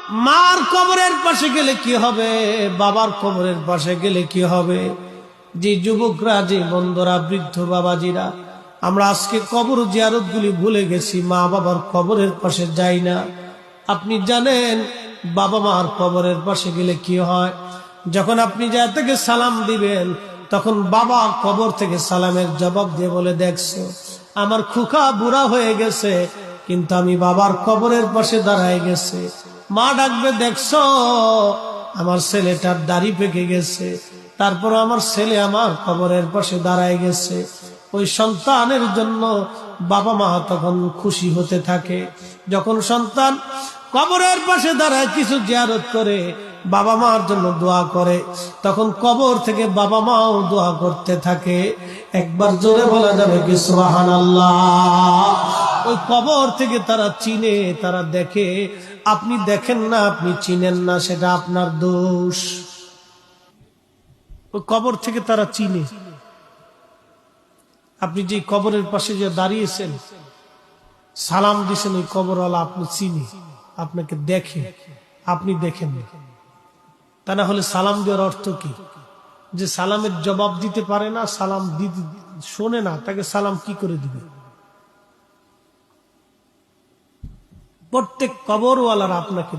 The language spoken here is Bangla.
মার কবরের পাশে গেলে কি হবে, বাবার কবরের পাশে গেলে কি হবে। যে যুবকরা, যে বন্ধুরা, বৃদ্ধ বাবাজিরা, আমরা আজকে কবর জিয়ারত গুলি ভুলে গেছি, মা বাবার কবরের পাশে যাই না। আপনি জানেন বাবা মার কবরের পাশে গেলে কি হয়? যখন আপনি যা থেকে সালাম দিবেন, তখন বাবা কবর থেকে সালামের জবাব দিয়ে বলে, দেখছো আমার খুকা বুড়া হয়ে গেছে, কিন্তু আমি বাবার কবরের পাশে দাঁড়ায় গেছে। মা ডাকবে, দেখছো আমার ছেলেটার দাড়ি পেকে গেছে, তারপর আমার ছেলে আমার কবরের পাশে দাঁড়ায় গেছে। ওই সন্তানের জন্য বাবা মা তখন খুশি হতে থাকে। যখন সন্তান কবরের পাশে দাঁড়ায় কিছু জিয়ারত করে, বাবা মার জন্য দোয়া করে, তখন কবর থেকে বাবা মাও দোয়া করতে থাকে। একবার জোরে বলা যাবে কি সুবহানাল্লাহ। ওই কবর থেকে তারা চিনে, তারা দেখে। আপনি দেখেন না, আপনি চিনেন না, সেটা আপনার দোষ। ওই কবর থেকে তারা চিনে। আপনি যে কবরের পাশে যে দাঁড়িয়েছেন, সালাম দিছেন, ওই কবরওয়ালা আপনি চিনে, আপনাকে দেখে, আপনি দেখেন না। তা না হলে সালাম দেওয়ার অর্থ কি? যে সালামের জবাব দিতে পারে না, সালাম দিতে শোনে না, তাকে সালাম কি করে দিবে? প্রত্যেক কবরওয়ালারা আপনাকে